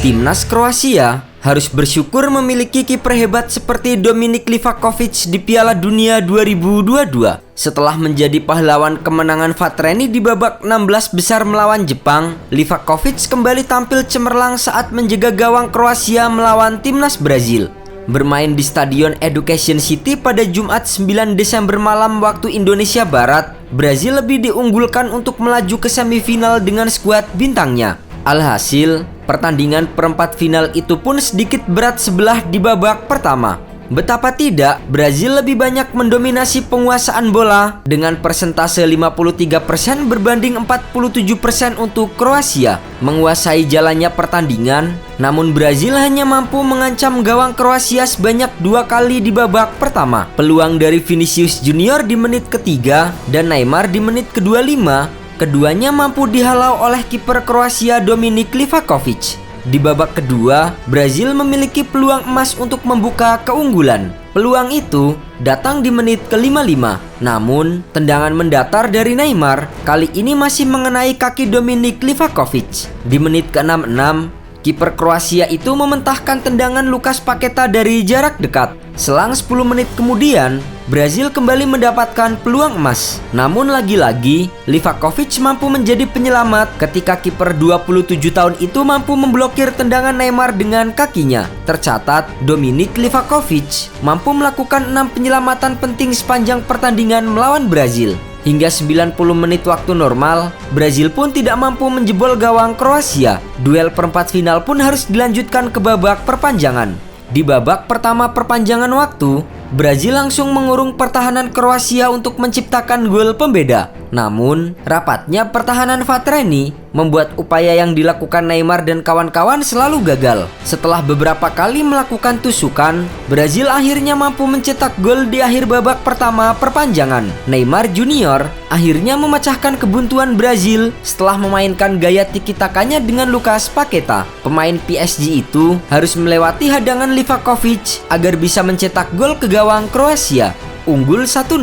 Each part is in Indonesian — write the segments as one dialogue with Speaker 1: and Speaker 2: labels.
Speaker 1: Timnas Kroasia harus bersyukur memiliki kiper hebat seperti Dominik Livakovic di Piala Dunia 2022. Setelah menjadi pahlawan kemenangan Vatreni di babak 16 besar melawan Jepang, Livakovic kembali tampil cemerlang saat menjaga gawang Kroasia melawan Timnas Brazil. Bermain di Stadion Education City pada Jumat 9 Desember malam waktu Indonesia Barat, Brazil lebih diunggulkan untuk melaju ke semifinal dengan skuad bintangnya. Alhasil, pertandingan perempat final itu pun sedikit berat sebelah di babak pertama. Betapa tidak, Brazil lebih banyak mendominasi penguasaan bola dengan persentase 53% berbanding 47% untuk Kroasia. Menguasai jalannya pertandingan, namun Brazil hanya mampu mengancam gawang Kroasia sebanyak 2 kali di babak pertama. Peluang dari Vinicius Junior di menit ketiga dan Neymar di menit ke-25, keduanya mampu dihalau oleh kiper Kroasia Dominik Livakovic. Di babak kedua, Brazil memiliki peluang emas untuk membuka keunggulan. Peluang itu datang di menit ke-55. Namun, tendangan mendatar dari Neymar kali ini masih mengenai kaki Dominik Livakovic. Di menit ke-66, kiper Kroasia itu mementahkan tendangan Lucas Paqueta dari jarak dekat. Selang 10 menit kemudian, Brazil kembali mendapatkan peluang emas. Namun lagi-lagi, Livakovic mampu menjadi penyelamat ketika kiper 27 tahun itu mampu memblokir tendangan Neymar dengan kakinya. Tercatat, Dominik Livakovic mampu melakukan 6 penyelamatan penting sepanjang pertandingan melawan Brazil. Hingga 90 menit waktu normal, Brazil pun tidak mampu menjebol gawang Kroasia. Duel perempat final pun harus dilanjutkan ke babak perpanjangan. Di babak pertama perpanjangan waktu, Brazil langsung mengurung pertahanan Kroasia untuk menciptakan gol pembeda. Namun, rapatnya pertahanan Vatreni membuat upaya yang dilakukan Neymar dan kawan-kawan selalu gagal. Setelah beberapa kali melakukan tusukan, Brazil akhirnya mampu mencetak gol di akhir babak pertama perpanjangan. Neymar Junior akhirnya memecahkan kebuntuan Brazil setelah memainkan gaya tiki-takanya dengan Lucas Paqueta. Pemain PSG itu harus melewati hadangan Livakovic agar bisa mencetak gol ke gawang Kroasia. Unggul 1-0,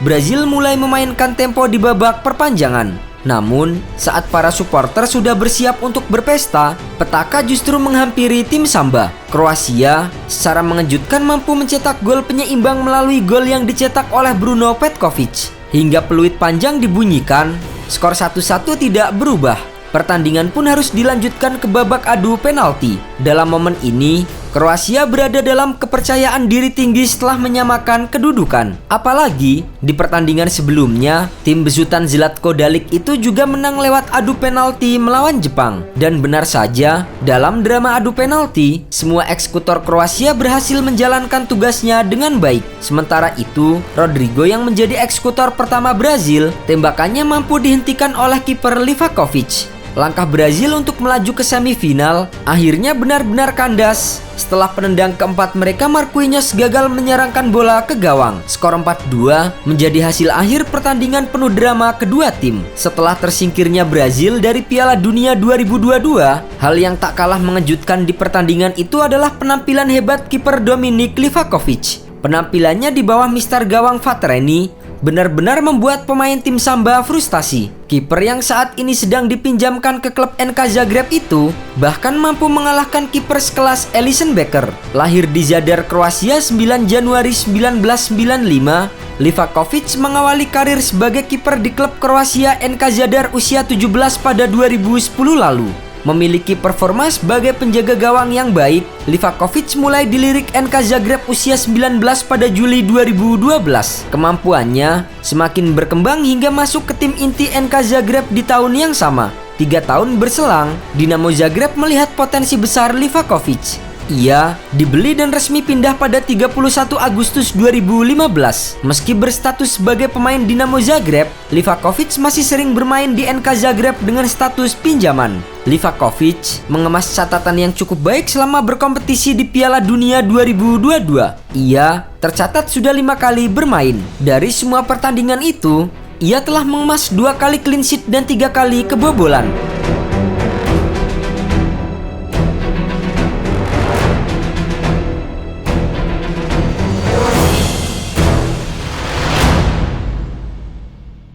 Speaker 1: Brazil mulai memainkan tempo di babak perpanjangan. Namun, saat para supporter sudah bersiap untuk berpesta, petaka justru menghampiri tim Samba. Kroasia secara mengejutkan mampu mencetak gol penyeimbang melalui gol yang dicetak oleh Bruno Petkovic. Hingga peluit panjang dibunyikan, skor 1-1 tidak berubah. Pertandingan pun harus dilanjutkan ke babak adu penalti. Dalam momen ini, Kroasia berada dalam kepercayaan diri tinggi setelah menyamakan kedudukan. Apalagi, di pertandingan sebelumnya, tim besutan Zlatko Dalic itu juga menang lewat adu penalti melawan Jepang. Dan benar saja, dalam drama adu penalti, semua eksekutor Kroasia berhasil menjalankan tugasnya dengan baik. Sementara itu, Rodrigo yang menjadi eksekutor pertama Brazil, tembakannya mampu dihentikan oleh kiper Livakovic. Langkah Brazil untuk melaju ke semifinal akhirnya benar-benar kandas. Setelah penendang keempat mereka, Marquinhos gagal menyerangkan bola ke gawang. Skor 4-2 menjadi hasil akhir pertandingan penuh drama kedua tim. Setelah tersingkirnya Brazil dari Piala Dunia 2022, hal yang tak kalah mengejutkan di pertandingan itu adalah penampilan hebat kiper Dominik Livakovic. Penampilannya di bawah mister gawang Vatreni benar-benar membuat pemain tim Samba frustasi. Kiper yang saat ini sedang dipinjamkan ke klub NK Zagreb itu bahkan mampu mengalahkan kiper sekelas Alisson Becker. Lahir di Zadar, Kroasia 9 Januari 1995, Livakovic mengawali karir sebagai kiper di klub Kroasia NK Zadar usia 17 pada 2010 lalu. Memiliki performa sebagai penjaga gawang yang baik, Livakovic mulai dilirik NK Zagreb usia 19 pada Juli 2012. Kemampuannya semakin berkembang hingga masuk ke tim inti NK Zagreb di tahun yang sama. 3 tahun berselang, Dinamo Zagreb melihat potensi besar Livakovic. Ia dibeli dan resmi pindah pada 31 Agustus 2015. Meski berstatus sebagai pemain Dinamo Zagreb, Livakovic masih sering bermain di NK Zagreb dengan status pinjaman. Livakovic mengemas catatan yang cukup baik selama berkompetisi di Piala Dunia 2022. Ia tercatat sudah 5 kali bermain. Dari semua pertandingan itu, ia telah mengemas 2 kali clean sheet dan 3 kali kebobolan.